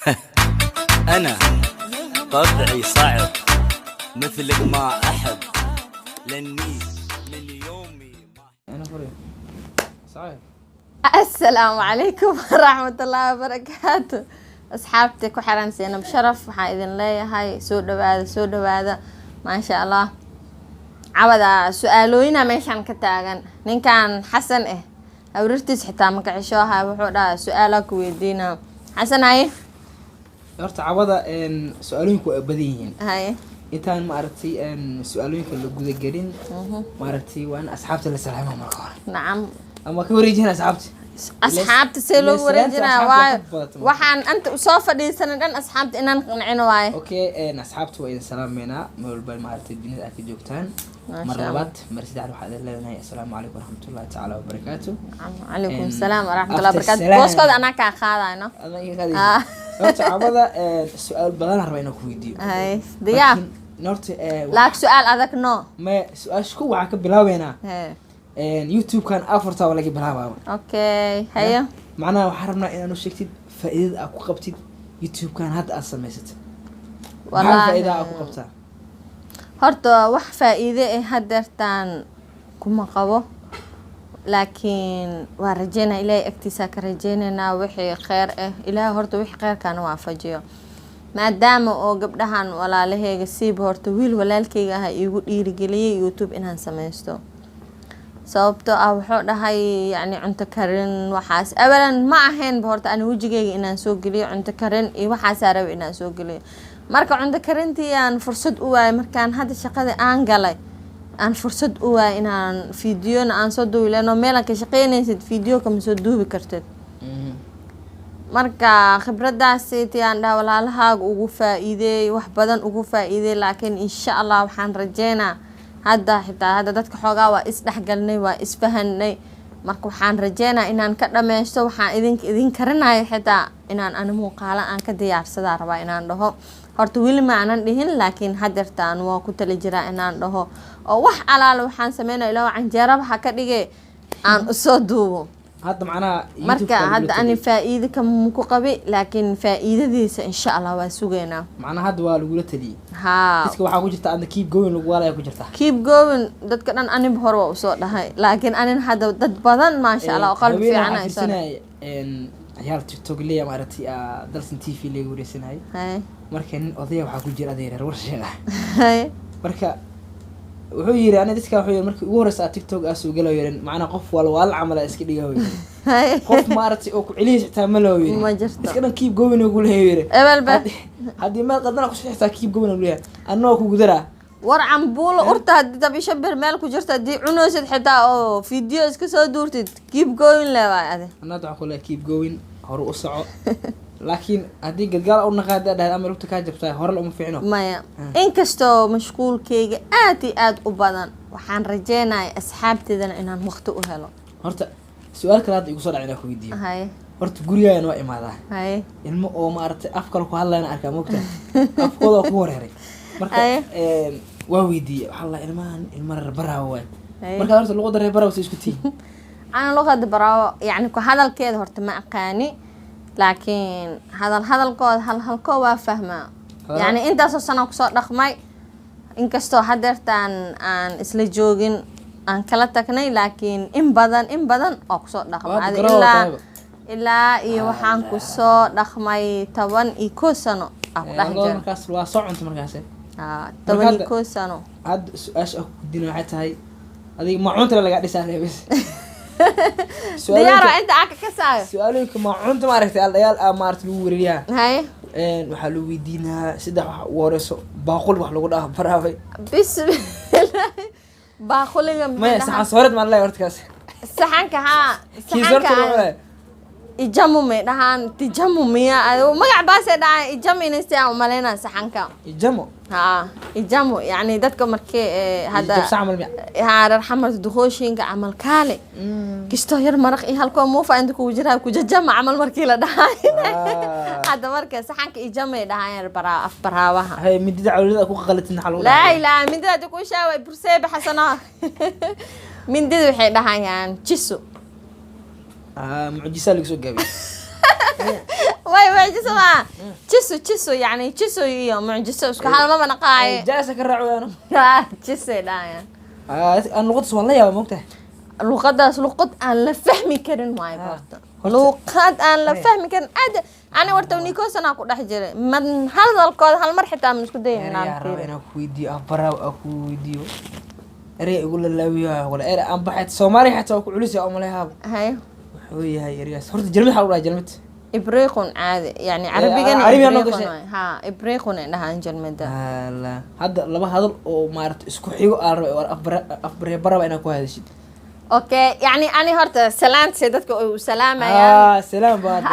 أنا طبعي صعب مثلك ما أحب لأني من يومي أنا فريق صحيح. السلام عليكم ورحمة الله وبركاته. أصحابتي كحران سينا بشرف وحايدين لي هاي سو دواذا ما شاء الله. عوضا سؤالوينا ميشان كتاغن نين كان حسن أوررتيس حتى مكعشوها وحودا سؤالك ويدينا حسن هاي horta cawada su'aalooyinku waa badan yihiin هاي intaan ma aragtay su'aalooyinka la guda gelin ma aragtay waa in asxaabta la salaamo marka hore نعم ama ka wareejina asxaabta أصحابتي سيلو ورجنا واي وحان أنت وصوفة دي سنة دان أصحابتي إنان قنعين واي okay asxaabta waa in salaameena meel bal ma aragtay dunida aad ka joogtaan mar labaad mar saddexaad waxaad leedahay assalaamu calaykum waraxmatullaahi tacaala wabarakaatuh عليكم السلام ورحمة الله وبركاته بوسكود أنا كاخاذا horta cawada su'aal badan rabaa inaan ku weydiiyo هاي دياب horta لاك سؤال أذاك نو ma su'aashu waxaan ka bilaabeynaa youtube kan afarta waa laga bilaabaa أوكي هيا macnaha waxaan rabnaa inaad u sheegtid faa'iidada aad ku qabtid youtube kan hadda aad samaysatay maxaa faa'iida aad ku qabtaa horta wax faa'iido hadeertaan kuma qabo laakiin waa rajeynaa ilaahay agtiisa ka rajeynaynaa wixii kheyr ilaahay horta wixii kheyrkaana waafajiyo maadaama oo gabdhahan walaalaheyga siiba horta wiil walaalkeyga aha iigu dhiirigeliyay youtube inaan samaysto sababtoo ah wuxuu dhahay yacni cunto karin waxaas awalan ma ahaynba horta ani wejigeyga inaan soo geliyo cunto karin iyo waxaasaa raba inaan soo geliyo marka cunto karintii aan fursad u waayay markaan hadda shaqadii aan galay aan fursad u waayay inaan fiidiyona aan soo duubi leno meelaan ka shaqeynaysid fiidiyo kama soo duubi kartid marka khibradaasi tii aan dhaha walaalahaaga ugu faa'iideey wax badan ugu faa'iideey laakiin insha allah waxaan rajeynaa hadda dadka xoogaa waa isdhexgalnay waa isfahanay marka waxaan rajeynaa inaan ka dhameysto waxaan idin karinayo xitaa inaan ani muuqaalo aan ka diyaarsadaa rabaa inaan dhaho horta weli ma aanan dhihin laakiin hadeertaan waa ku tali jiraa inaan dhaho oo wax alaala waxaan sameynaya ilaa canjeeraba ha ka dhige aan usoo duubo hadda macnaha marka hadda ani faa'iido kama ku qabi laakiin faa'iidadiisa insha allah waa sugeynaa macnaha hadda waa lagula taliyay haa dadka waxaa ku jirta adna keep going lagu waalaya ku jirta keep going dadka dhan aniba hore waa usoo dhahay laakiin anin hadda dad badan maasha allah oo qalbi fiican ay soo ciyaar tiktok leeya maaragtay dalsan tv laga wareysanayay marka nin odaya waxaa ku jira adeer warsheega marka wuxuu yiri ana dadka wuxuu yiri markii ugu horeysa tiktok aa soo galayo macna qof wal camal iska dhigayo qof maartay oo ku celiis xitaa ma loo yiri ma jirto iska dhan keep going ugu leeyahay ebelba hadii ma qadana ku xitaa keep going ugu leeyahay anoo ku gudara war cambuulo urta hadii dabisha bir meel ku jirta hadii cunoosid xitaa oo video iska soo duurtid keep going leeyahay ade anada waxa kale keep going hor u soco laakiin hadii gadgaal u naqaada dhahay ama rugta ka jabtay hore lama fiicno maya inkastoo mashquulkeyga aad u badan waxaan rajeynayaa asxaabteedana inaan waqti u helo horta su'aal kale hadda igu soo dhacay ku weydiiyo hay horta gurigaaga waa imaadaa hay ilmo oo maartay afkal ku hadlayna arkaa moogta afkooda ku wareeray marka waa weydiiyay waxa la ilma baraawo waay marka horta luqada reer baraawo isku tii ana luqada baraawo yani ku hadalkeeda horta ma aqaani laakiin hadalkooda waa fahmaa yani intaasoo sano kusoo dhaqmay inkastoo hadeertaan aan isla joogin aan kala tagnay laakiin in badan oo kusoo dhaqmay ilaa iyo waxaan kusoo dhaqmay 11 sano markaas waa soo cunto markaas 11 sano hadda su-aasha ku dina waxay tahay adiga ma cunta laga dhisaa leebis diyaaro inta aka ka saayo su'aalooyinka ma cunta ma aragtay aldayaal ma aragtay lagu wareeriyaa hay waxaa lagu weydiinaa saddex wax ugu horeyso baaqul wax lagu dhaaf baraafay bismillah baaquliga ma saxan soorid ma leeyahay horta kaas saxanka haa saxanka ijamu me dhahaan tijamu miya magac baasay dhahaan ijamu inay aan umaleynaa saxanka ijamu ها يجمو يعني دتك مركي هذا هذا الحمر دخوشينك عمل كالي كشتو ير مرق إيه هالكو مو فعندك وجرها كوججمع عمل مركي لا دهاي هذا مركي صحنك يجمع دهاي برا أفبراوها هاي من دي عولة أكو قلتنا حلو لا من دي تكون شاوي برسيب حسنا من دي وحي دهاي يعني تشسو معجزة لك سوق قبل واي معجزة ما جسو يعني جسو يوم معجزة وش كهذا ما بنقاي جالسة كرعوا أنا جسو لا يعني النقطة والله يا مقطع لغة أن لا فهمي كرن واي برضه لغة أن لا فهمي كرن أنا ورتوني كوس أنا أقول حجر من هذا القول هالمرحلة من سكدي من أنا كويدي أبرا أكويديو ري يقول الله ولا أنا أم بحث سومري حتى أكو علوسي أو ملها هاي هي رياس هرت جلمت حاول جلمت إبريقون عادي يعني عربي جن إبريقون ها إبريقون إنها جلمت لا هذا لما هذا ومارت اسكو حيو أخبر برا أنا كوي هذا الشيء أوكي يعني أنا هرت سلام سيدتك وسلامة يعني سلام بعد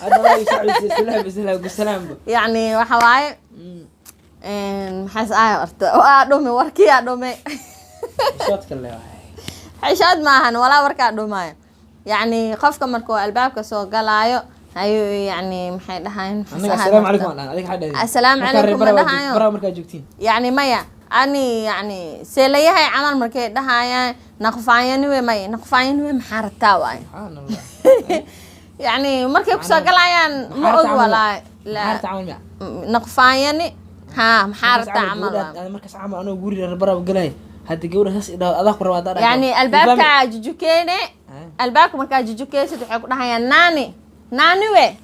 هذا ما يساعد سلام يعني وحواي حس هرت وأدومي وركي أدومي شوت كله حشاد maahan walaa warka dhumaay yani qofka markuu albaabka soo galaayo ayu yani maxay dhahayn assalaamu alaykum adiga xadada assalaamu alaykum dhahayo bara marka joogtiin yani maya ani yani seelayahay amal markay dhahayaan naqfaayani way may naqfaayani way maxartaa waay subhanallah yani markay ku soo galayaan ma og walaa la naqfaayani ha maxartaa amal markaas amal anoo guriga bara galay هذا جورة هس إذا أذكر وضع يعني الباب كاجوكيني الباب ما كاجوكيني تحكوا نحيا ناني وين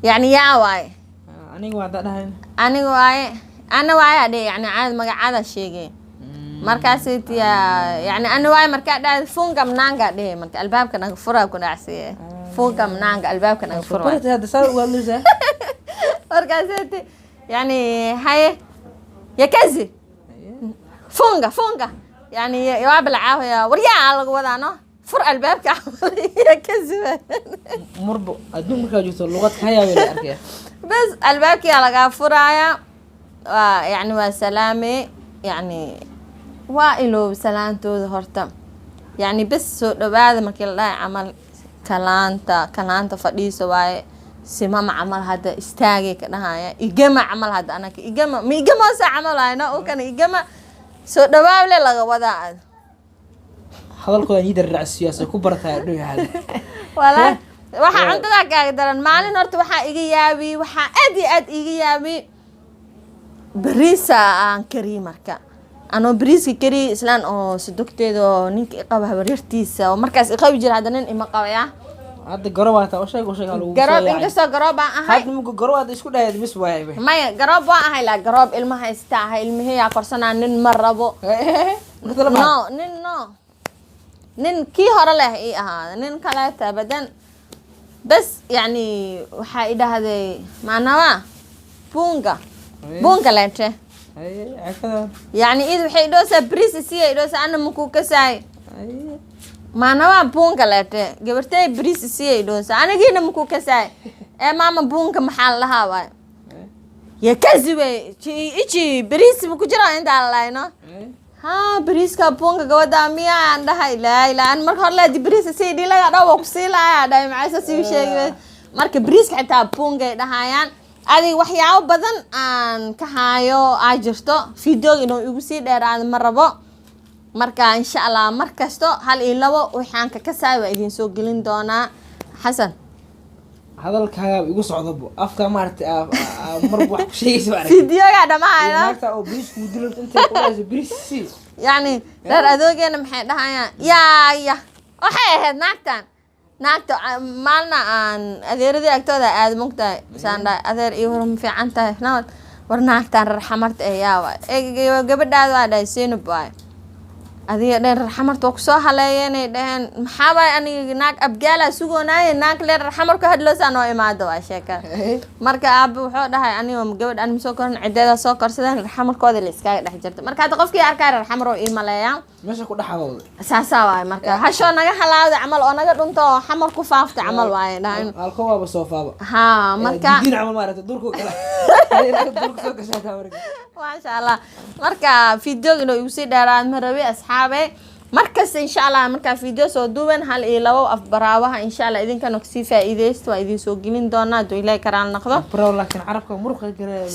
يعني يا واي أنا وضع ده أنا واي هذا يعني عاد ما قاعد الشيء مركزيت يعني أنا واي مركز ده فون كم نانجا ده مركز الباب كنا فرا كنا عسيه فون كم نانجا الباب كنا فرا هذا صار ولا زه مركزيت يعني هاي يا كذي فونجا يعني يوابل عاوية وريا على وضعنا فرق الباب كعملية كذبة مربو أدوم مكاجوت اللغات هيا ولا أركيا بس الباب كي على فرايا يعني وسلامي يعني وائلو سلامته ظهرت يعني بس بعد ما كل عمل كلانتا فديسو واي سمام عمل هذا استاجي كده هاي إجمع عمل هذا أنا إجمع عمل أنا وكان إجمع soo dhawaab le laga wadaa hadalkooda yidar raacsiyaasay ku bartaa dhig hada wala waxa cuntada kaaga daran maalin horta waxa iga yaabi waxa aad iga yaabi bariisa aan kari marka ano bariiska kari islaan oo sidogteedo ninka qaba habaryartiisa oo markaas qabi jira hada nin ima qabaya هذا جروبات أو شيء lagu garoob inkastoo garoob aan ahay hadda mugo garoob isku dhaayad bis waayay maya garoob waan ahay la garoob ilmaha istaahay ilmaha korsanaa nin marabo nin kii hore leh ii ahaa nin kale tabadan bas yani waxa idahday maanawa bunga lente yani id waxay dhoosa bris si ay dhoosa ana muku kasay maanawa bunga lete gabartay bris si ay dhoosa anigiina muku kasay mama bunga maxaa lahaa waay ya kaziwe ichi bris muku jira inta layno ha briska bunga gawada miya andahay la an marka hore la di bris si dhilaga dhaw ku siilaya dhay macaysa si sheegay marka briska xitaa bunga dhahayaan adi waxyaabo badan aan ka hayo ay jirto video inuu igu sii dheeraado ma rabo marka insha Allah markasto hal iyo labo waxaan ka kasaayo idin soo gelin doonaa Xasan hadalkaaga igu socdo afka maartay marba wax ku sheegayso video ga dhamaayna naagta oo brisku dilo inta ku dhaasay briski yani dar adoogeena maxay dhahayaan ya waxay ahayd naagta maalna aan adeeradii agtooda aad mugtahay saanda adeer iyo waran fiican tahay naad war naagtaan raxmarta yaaba gabadhaada waa dhayseen baay adiga dheer raxmarta ku soo haleeyeen dhaheen maxaa bay aniga naag abgaala sugoonay naag leer raxmarka hadloosan oo imaado waa sheeka marka aab wuxuu dhahay aniga gabadh aan soo korin cideeda soo korsadeen raxmarkooda la iska dhex jirta marka hada qofkii arkay raxmar oo iimaleeya meesha ku dhaxawdo saasa waay marka hasho naga halaawda amal oo naga dhunto xamar ku faafta amal waay dhahay alkoba soo faabo ha marka diin amal maarata durku kala durku soo gashaa marka ma sha Allah marka video inuu igu sii dheeraan marawi asxaabe markas insha Allah marka video soo duuban hal iyo labo afbaraawaha insha Allah idinkana ku sii faa'iideysto waa idin soo gelin doonaa doo ilaahay karaan naqdo baro laakiin carabka muruqa garay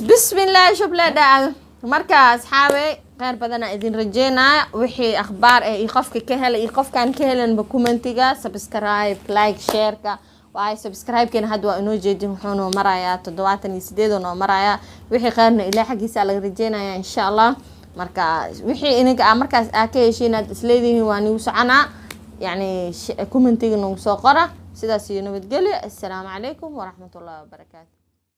bismillah shub la daa marka asxaabe qaar badan idin rajeynaa wixii akhbaar ee qofka ka helay qofkan ka helan ba commentiga subscribe like share ka waay subscribe-keena hadda waa inoo jeedin wuxuu noo marayaa 78 noo marayaa wixii qaarna ilaa xagiisa laga rajeynayaa insha Allah marka wixii inaga markaas ka heshiin aad isleedihiin waa nigu soconaa يعني كومنتيga nagu soo qora sidaas iyo nabadgelyo assalaamu calaykum waraxmatullaahi wabarakaatu